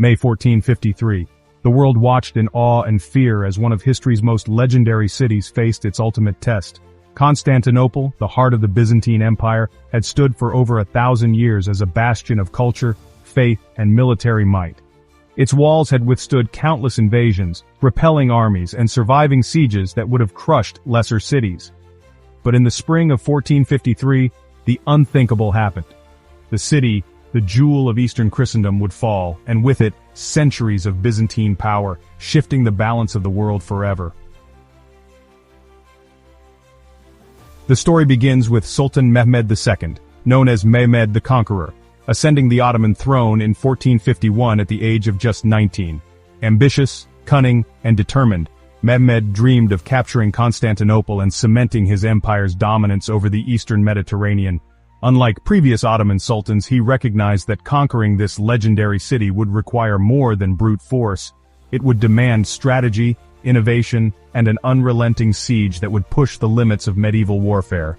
May 1453. The world watched in awe and fear as one of history's most legendary cities faced its ultimate test. Constantinople, the heart of the Byzantine Empire, had stood for over 1,000 years as a bastion of culture, faith, and military might. Its walls had withstood countless invasions, repelling armies and surviving sieges that would have crushed lesser cities. But in the spring of 1453, the unthinkable happened. The city, the jewel of Eastern Christendom, would fall, and with it, centuries of Byzantine power, shifting the balance of the world forever. The story begins with Sultan Mehmed II, known as Mehmed the Conqueror, ascending the Ottoman throne in 1451 at the age of just 19. Ambitious, cunning, and determined, Mehmed dreamed of capturing Constantinople and cementing his empire's dominance over the eastern Mediterranean. Unlike previous Ottoman sultans, he recognized that conquering this legendary city would require more than brute force. It would demand strategy, innovation, and an unrelenting siege that would push the limits of medieval warfare.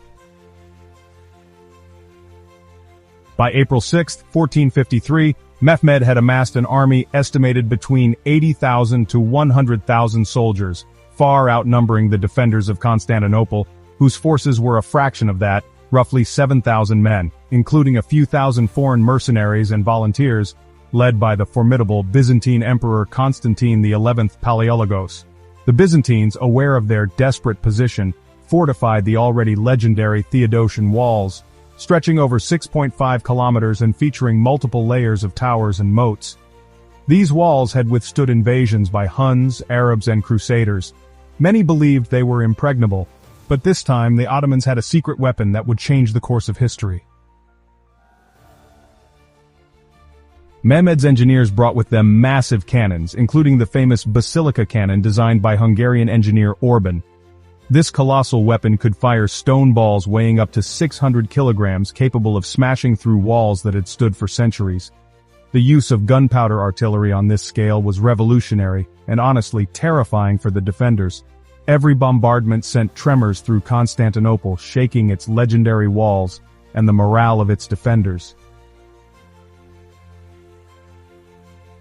By April 6, 1453, Mehmed had amassed an army estimated between 80,000 to 100,000 soldiers, far outnumbering the defenders of Constantinople, whose forces were a fraction of that, roughly 7,000 men, including a few thousand foreign mercenaries and volunteers, led by the formidable Byzantine Emperor Constantine XI Palaiologos. The Byzantines, aware of their desperate position, fortified the already legendary Theodosian Walls, stretching over 6.5 kilometers and featuring multiple layers of towers and moats. These walls had withstood invasions by Huns, Arabs, and Crusaders. Many believed they were impregnable, but this time the Ottomans had a secret weapon that would change the course of history. Mehmed's engineers brought with them massive cannons, including the famous basilica cannon designed by Hungarian engineer Orban. This colossal weapon could fire stone balls weighing up to 600 kilograms, capable of smashing through walls that had stood for centuries. The use of gunpowder artillery on this scale was revolutionary and honestly terrifying for the defenders. Every bombardment sent tremors through Constantinople, shaking its legendary walls and the morale of its defenders.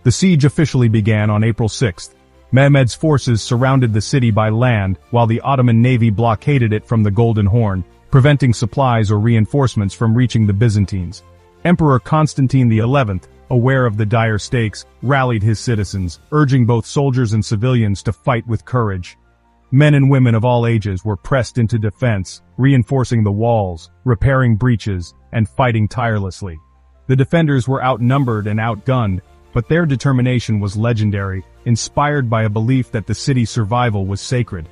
The siege officially began on April 6th. Mehmed's forces surrounded the city by land, while the Ottoman navy blockaded it from the Golden Horn, preventing supplies or reinforcements from reaching the Byzantines. Emperor Constantine XI, aware of the dire stakes, rallied his citizens, urging both soldiers and civilians to fight with courage. Men and women of all ages were pressed into defense, reinforcing the walls, repairing breaches, and fighting tirelessly. The defenders were outnumbered and outgunned, but their determination was legendary, inspired by a belief that the city's survival was sacred.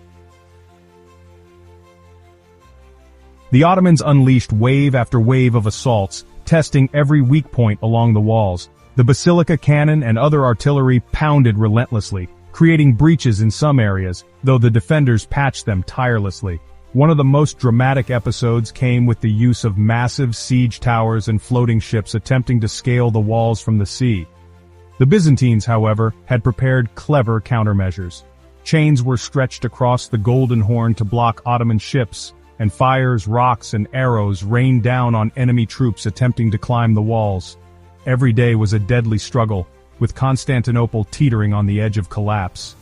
The Ottomans unleashed wave after wave of assaults, testing every weak point along the walls. The basilica cannon and other artillery pounded relentlessly, creating breaches in some areas, though the defenders patched them tirelessly. One of the most dramatic episodes came with the use of massive siege towers and floating ships attempting to scale the walls from the sea. The Byzantines, however, had prepared clever countermeasures. Chains were stretched across the Golden Horn to block Ottoman ships, and fires, rocks, and arrows rained down on enemy troops attempting to climb the walls. Every day was a deadly struggle, with Constantinople teetering on the edge of collapse.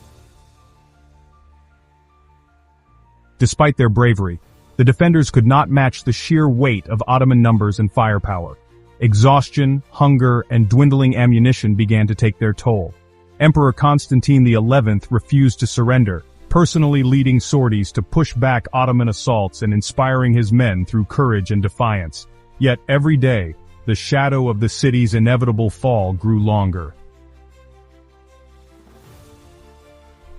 Despite their bravery, the defenders could not match the sheer weight of Ottoman numbers and firepower. Exhaustion, hunger, and dwindling ammunition began to take their toll. Emperor Constantine XI refused to surrender, personally leading sorties to push back Ottoman assaults and inspiring his men through courage and defiance. Yet every day, the shadow of the city's inevitable fall grew longer.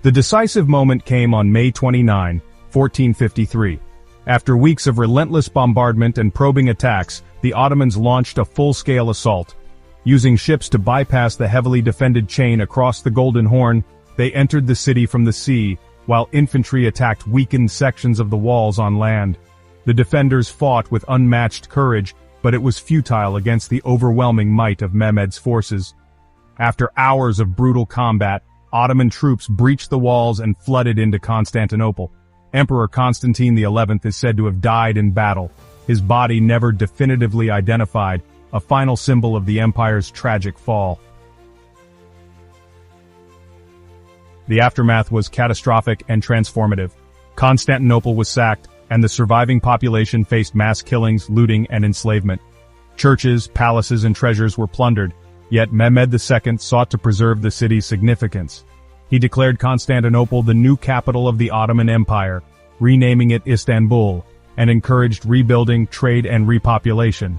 The decisive moment came on May 29, 1453. After weeks of relentless bombardment and probing attacks, the Ottomans launched a full-scale assault. Using ships to bypass the heavily defended chain across the Golden Horn, they entered the city from the sea, while infantry attacked weakened sections of the walls on land. The defenders fought with unmatched courage, but it was futile against the overwhelming might of Mehmed's forces. After hours of brutal combat, Ottoman troops breached the walls and flooded into Constantinople. Emperor Constantine XI is said to have died in battle, his body never definitively identified, a final symbol of the empire's tragic fall. The aftermath was catastrophic and transformative. Constantinople was sacked, and the surviving population faced mass killings, looting, and enslavement. Churches, palaces, and treasures were plundered, yet Mehmed II sought to preserve the city's significance. He declared Constantinople the new capital of the Ottoman Empire, renaming it Istanbul, and encouraged rebuilding, trade, and repopulation.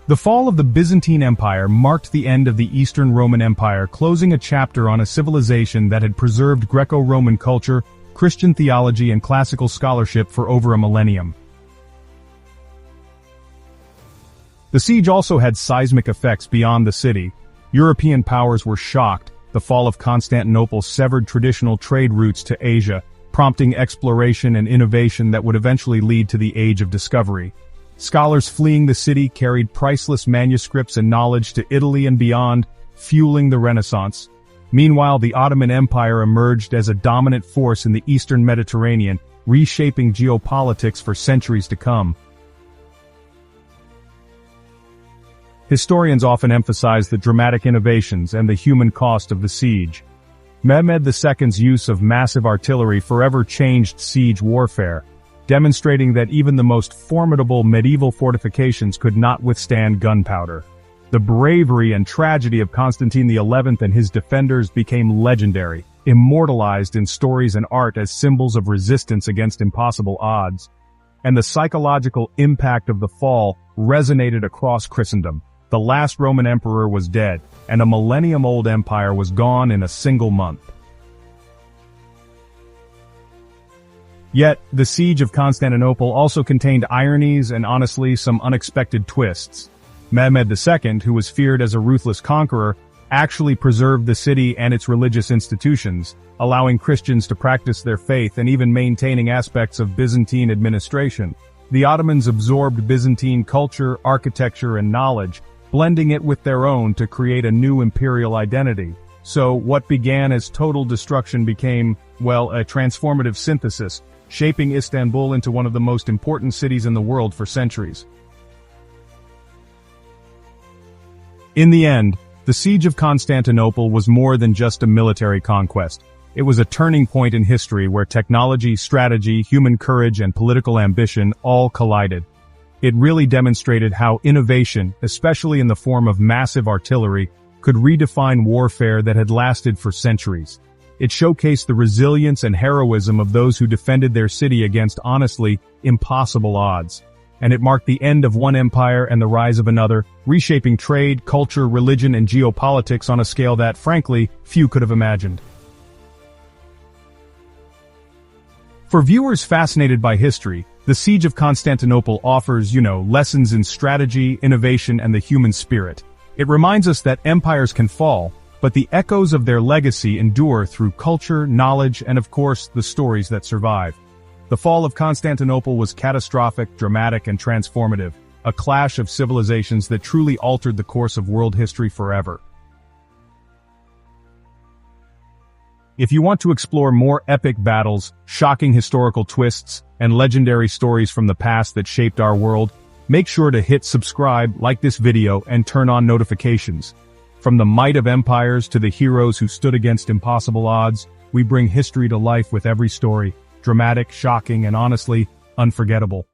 The fall of the Byzantine Empire marked the end of the Eastern Roman Empire, closing a chapter on a civilization that had preserved Greco-Roman culture, Christian theology, and classical scholarship for over a millennium. The siege also had seismic effects beyond the city. European powers were shocked. The fall of Constantinople severed traditional trade routes to Asia, prompting exploration and innovation that would eventually lead to the Age of Discovery. Scholars fleeing the city carried priceless manuscripts and knowledge to Italy and beyond, fueling the Renaissance. Meanwhile, the Ottoman Empire emerged as a dominant force in the Eastern Mediterranean, reshaping geopolitics for centuries to come. Historians often emphasize the dramatic innovations and the human cost of the siege. Mehmed II's use of massive artillery forever changed siege warfare, demonstrating that even the most formidable medieval fortifications could not withstand gunpowder. The bravery and tragedy of Constantine XI and his defenders became legendary, immortalized in stories and art as symbols of resistance against impossible odds. And the psychological impact of the fall resonated across Christendom. The last Roman emperor was dead, and a millennium-old empire was gone in a single month. Yet, the siege of Constantinople also contained ironies and honestly some unexpected twists. Mehmed II, who was feared as a ruthless conqueror, actually preserved the city and its religious institutions, allowing Christians to practice their faith and even maintaining aspects of Byzantine administration. The Ottomans absorbed Byzantine culture, architecture, and knowledge, blending it with their own to create a new imperial identity. So, what began as total destruction became, well, a transformative synthesis, shaping Istanbul into one of the most important cities in the world for centuries. In the end, the siege of Constantinople was more than just a military conquest. It was a turning point in history where technology, strategy, human courage, and political ambition all collided. It really demonstrated how innovation, especially in the form of massive artillery, could redefine warfare that had lasted for centuries. It showcased the resilience and heroism of those who defended their city against honestly impossible odds. And it marked the end of one empire and the rise of another, reshaping trade, culture, religion, and geopolitics on a scale that, frankly, few could have imagined. For viewers fascinated by history, the Siege of Constantinople offers, lessons in strategy, innovation, and the human spirit. It reminds us that empires can fall, but the echoes of their legacy endure through culture, knowledge, and of course, the stories that survive. The fall of Constantinople was catastrophic, dramatic, and transformative, a clash of civilizations that truly altered the course of world history forever. If you want to explore more epic battles, shocking historical twists, and legendary stories from the past that shaped our world, make sure to hit subscribe, like this video, and turn on notifications. From the might of empires to the heroes who stood against impossible odds, we bring history to life with every story, dramatic, shocking, and honestly, unforgettable.